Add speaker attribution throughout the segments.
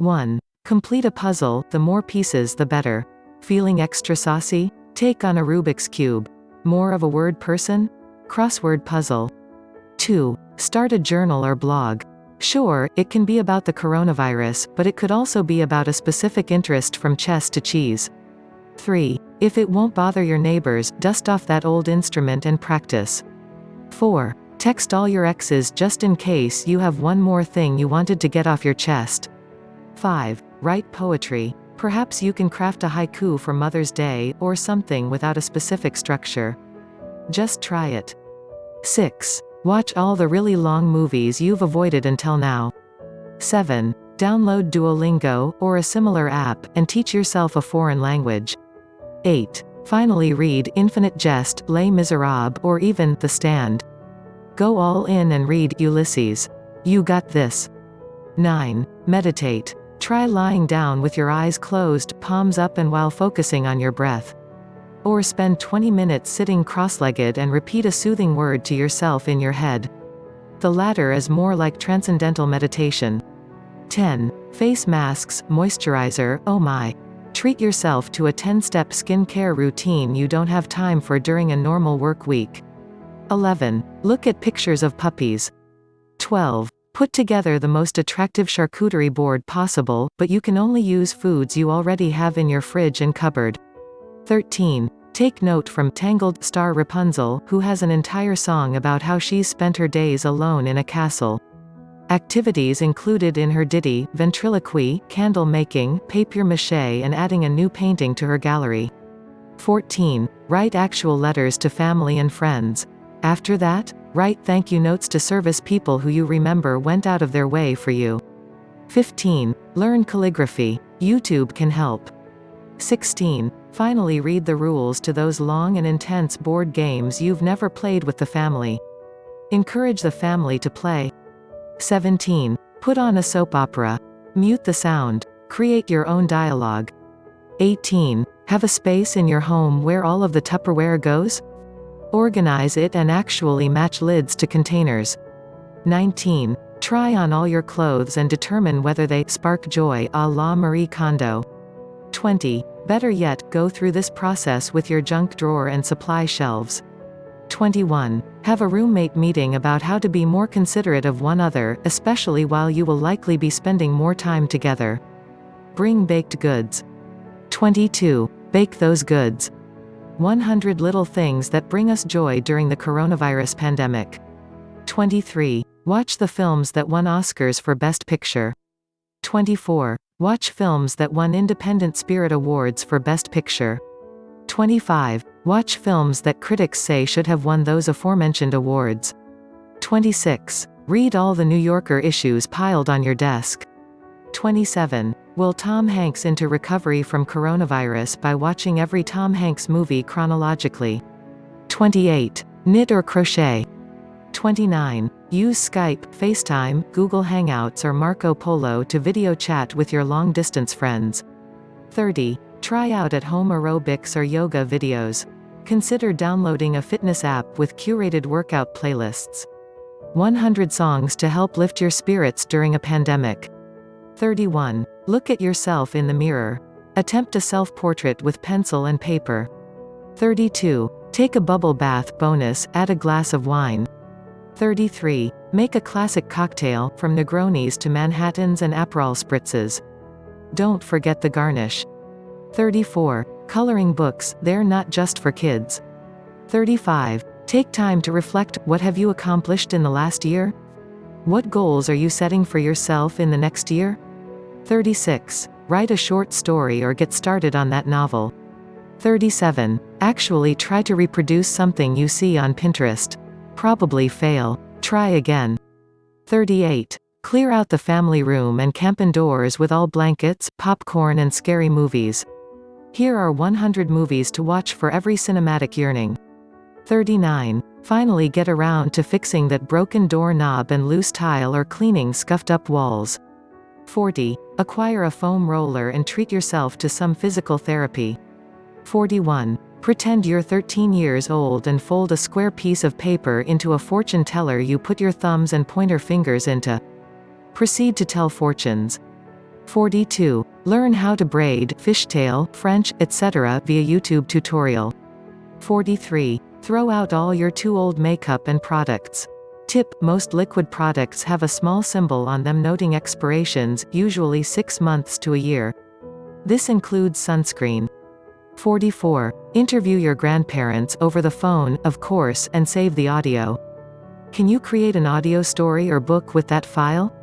Speaker 1: 1. Complete a puzzle, the more pieces the better. Feeling extra saucy? Take on a Rubik's Cube. More of a word person? Crossword puzzle. 2. Start a journal or blog. Sure, it can be about the coronavirus, but it could also be about a specific interest from chess to cheese. 3. If it won't bother your neighbors, dust off that old instrument and practice. 4. Text all your exes just in case you have one more thing you wanted to get off your chest. 5. Write poetry. Perhaps you can craft a haiku for Mother's Day, or something without a specific structure. Just try it. 6. Watch all the really long movies you've avoided until now. 7. Download Duolingo, or a similar app, and teach yourself a foreign language. 8. Finally read Infinite Jest, Les Miserables, or even The Stand. Go all in and read Ulysses. You got this. 9. Meditate. Try lying down with your eyes closed, palms up and while focusing on your breath. Or spend 20 minutes sitting cross-legged and repeat a soothing word to yourself in your head. The latter is more like transcendental meditation. 10. Face masks, moisturizer, oh my. Treat yourself to a 10-step skincare routine you don't have time for during a normal work week. 11. Look at pictures of puppies. 12. Put together the most attractive charcuterie board possible, but you can only use foods you already have in your fridge and cupboard. 13. Take note from Tangled star Rapunzel, who has an entire song about how she's spent her days alone in a castle. Activities included in her ditty: ventriloquy, candle making, papier-mâché, and adding a new painting to her gallery. 14. Write actual letters to family and friends. After that, write thank you notes to service people who you remember went out of their way for you. 15. Learn calligraphy. YouTube can help. 16. Finally read the rules to those long and intense board games you've never played with the family. Encourage the family to play. 17. Put on a soap opera. Mute the sound. Create your own dialogue. 18. Have a space in your home where all of the Tupperware goes? Organize it and actually match lids to containers. 19. Try on all your clothes and determine whether they spark joy, a la Marie Kondo. 20. Better yet, go through this process with your junk drawer and supply shelves. 21. Have a roommate meeting about how to be more considerate of one another, especially while you will likely be spending more time together. Bring baked goods. 22. Bake those goods. 100 little things that bring us joy during the coronavirus pandemic. 23. Watch the films that won Oscars for Best Picture. 24. Watch films that won Independent Spirit Awards for Best Picture. 25. Watch films that critics say should have won those aforementioned awards. 26. Read all the New Yorker issues piled on your desk. 27. Will Tom Hanks into recovery from coronavirus by watching every Tom Hanks movie chronologically. 28. Knit or crochet. 29. Use Skype, FaceTime, Google Hangouts or Marco Polo to video chat with your long-distance friends. 30. Try out at-home aerobics or yoga videos. Consider downloading a fitness app with curated workout playlists. 100 songs to help lift your spirits during a pandemic. 31. Look at yourself in the mirror. Attempt a self-portrait with pencil and paper. 32. Take a bubble bath. Bonus, add a glass of wine. 33. Make a classic cocktail, from Negronis to Manhattans and Aperol spritzes. Don't forget the garnish. 34. Coloring books, they're not just for kids. 35. Take time to reflect, what have you accomplished in the last year? What goals are you setting for yourself in the next year? 36. Write a short story or get started on that novel. 37. Actually try to reproduce something you see on Pinterest. Probably fail. Try again. 38. Clear out the family room and camp indoors with all blankets, popcorn and scary movies. Here are 100 movies to watch for every cinematic yearning. 39. Finally get around to fixing that broken doorknob and loose tile or cleaning scuffed up walls. 40. Acquire a foam roller and treat yourself to some physical therapy. 41. Pretend you're 13 years old and fold a square piece of paper into a fortune teller you put your thumbs and pointer fingers into. Proceed to tell fortunes. 42. Learn how to braid, fishtail, French, etc. via YouTube tutorial. 43. Throw out all your too old makeup and products. Tip: most liquid products have a small symbol on them noting expirations, usually 6 months to a year. This includes sunscreen. 44. Interview your grandparents over the phone, of course, and save the audio. Can you create an audio story or book with that file?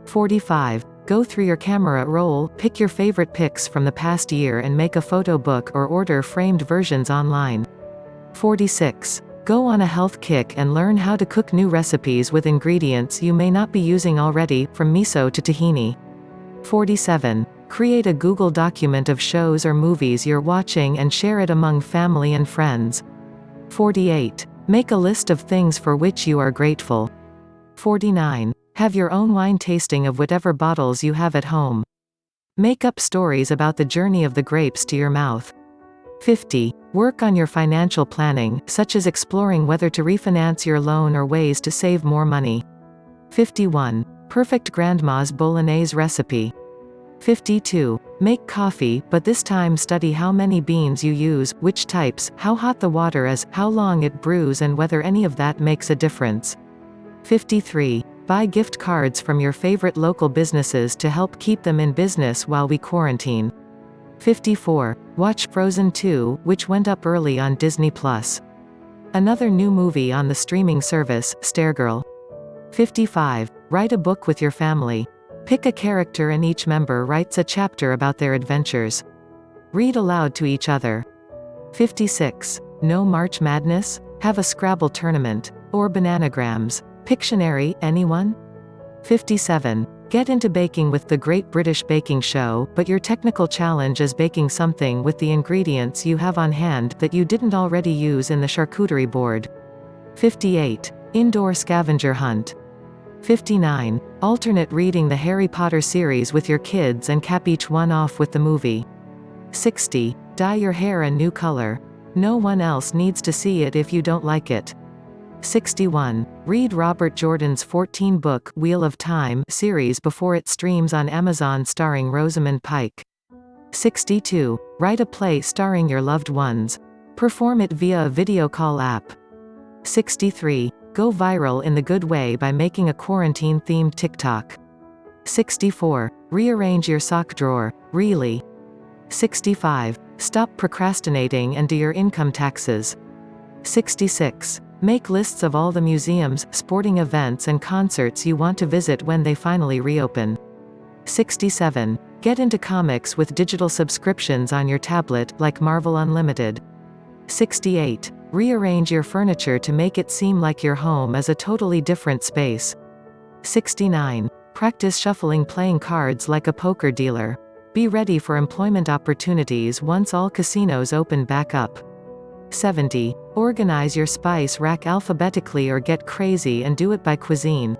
Speaker 1: 45. Go through your camera roll, pick your favorite pics from the past year and make a photo book or order framed versions online. 46. Go on a health kick and learn how to cook new recipes with ingredients you may not be using already, from miso to tahini. 47. Create a Google document of shows or movies you're watching and share it among family and friends. 48. Make a list of things for which you are grateful. 49. Have your own wine tasting of whatever bottles you have at home. Make up stories about the journey of the grapes to your mouth. 50. Work on your financial planning, such as exploring whether to refinance your loan or ways to save more money. 51. Perfect grandma's bolognese recipe. 52. Make coffee, but this time study how many beans you use, which types, how hot the water is, how long it brews and whether any of that makes a difference. 53. Buy gift cards from your favorite local businesses to help keep them in business while we quarantine. 54. Watch Frozen 2, which went up early on Disney+. Another new movie on the streaming service, Stargirl. 55. Write a book with your family. Pick a character and each member writes a chapter about their adventures. Read aloud to each other. 56. No March Madness? Have a Scrabble tournament. Or bananagrams. Pictionary, anyone? 57. Get into baking with the Great British Baking Show, but your technical challenge is baking something with the ingredients you have on hand that you didn't already use in the charcuterie board. 58. Indoor scavenger hunt. 59. Alternate reading the Harry Potter series with your kids and cap each one off with the movie. 60. Dye your hair a new color. No one else needs to see it if you don't like it. 61. Read Robert Jordan's 14-book Wheel of Time series before it streams on Amazon starring Rosamund Pike. 62. Write a play starring your loved ones. Perform it via a video call app. 63. Go viral in the good way by making a quarantine-themed TikTok. 64. Rearrange your sock drawer. Really. 65. Stop procrastinating and do your income taxes. 66. Make lists of all the museums, sporting events and concerts you want to visit when they finally reopen. 67. Get into comics with digital subscriptions on your tablet, like Marvel Unlimited. 68. Rearrange your furniture to make it seem like your home is a totally different space. 69. Practice shuffling playing cards like a poker dealer. Be ready for employment opportunities once all casinos open back up. 70. Organize your spice rack alphabetically or get crazy and do it by cuisine.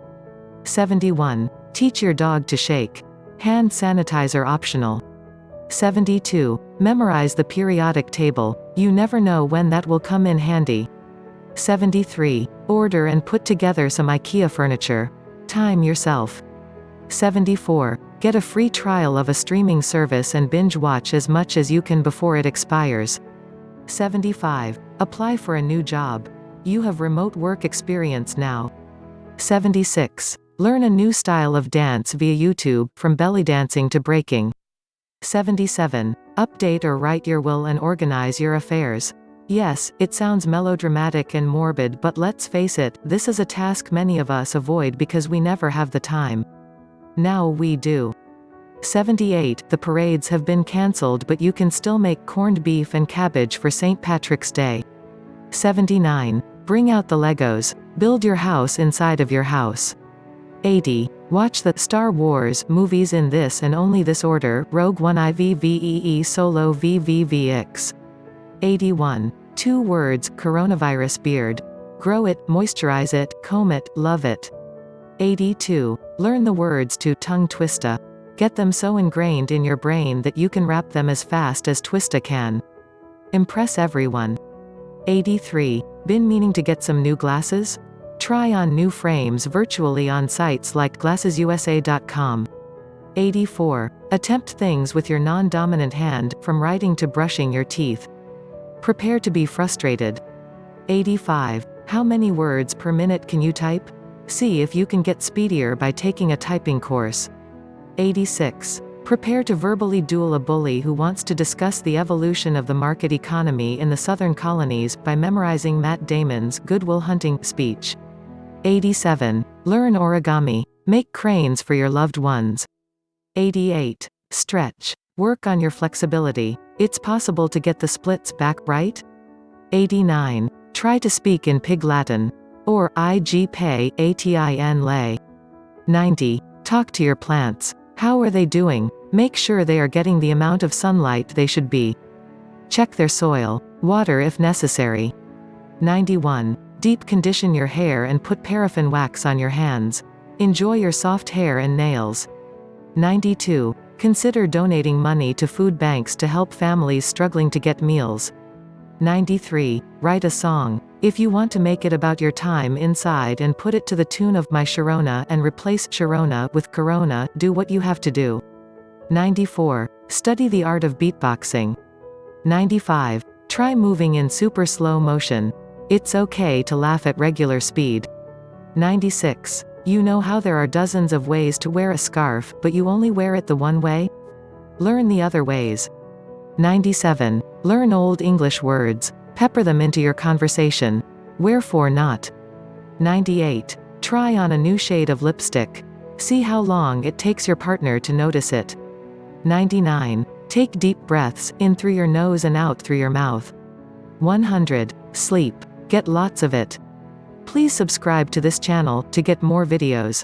Speaker 1: 71. Teach your dog to shake. Hand sanitizer optional. 72. Memorize the periodic table. You never know when that will come in handy. 73. Order and put together some IKEA furniture. Time yourself. 74. Get a free trial of a streaming service and binge watch as much as you can before it expires. 75. Apply for a new job. You have remote work experience now. 76. Learn a new style of dance via YouTube, from belly dancing to breaking. 77. Update or write your will and organize your affairs. Yes, it sounds melodramatic and morbid, but let's face it, this is a task many of us avoid because we never have the time. Now we do. 78. The parades have been cancelled, but you can still make corned beef and cabbage for St. Patrick's Day. 79. Bring out the Legos. Build your house inside of your house. 80. Watch the Star Wars movies in this and only this order: Rogue One, IVVEE, Solo, VVVX. 81. 2 words: coronavirus beard. Grow it, moisturize it, comb it, love it. 82. Learn the words to Tongue Twista. Get them so ingrained in your brain that you can rap them as fast as Twista can. Impress everyone. 83. Been meaning to get some new glasses? Try on new frames virtually on sites like glassesusa.com. 84. Attempt things with your non-dominant hand, from writing to brushing your teeth. Prepare to be frustrated. 85. How many words per minute can you type? See if you can get speedier by taking a typing course. 86. Prepare to verbally duel a bully who wants to discuss the evolution of the market economy in the southern colonies, by memorizing Matt Damon's Good Will Hunting speech. 87. Learn origami. Make cranes for your loved ones. 88. Stretch. Work on your flexibility. It's possible to get the splits back, right? 89. Try to speak in Pig Latin. Or ig pay atin lay. 90. Talk to your plants. How are they doing? Make sure they are getting the amount of sunlight they should be. Check their soil. Water if necessary. 91. Deep condition your hair and put paraffin wax on your hands. Enjoy your soft hair and nails. 92. Consider donating money to food banks to help families struggling to get meals. 93. Write a song. If you want to make it about your time inside and put it to the tune of My Sharona and replace Sharona with Corona, do what you have to do. 94. Study the art of beatboxing. 95. Try moving in super slow motion. It's okay to laugh at regular speed. 96. You know how there are dozens of ways to wear a scarf, but you only wear it the one way? Learn the other ways. 97. Learn Old English words. Pepper them into your conversation. Wherefore not? 98. Try on a new shade of lipstick. See how long it takes your partner to notice it. 99. Take deep breaths, in through your nose and out through your mouth. 100. Sleep. Get lots of it. Please subscribe to this channel to get more videos.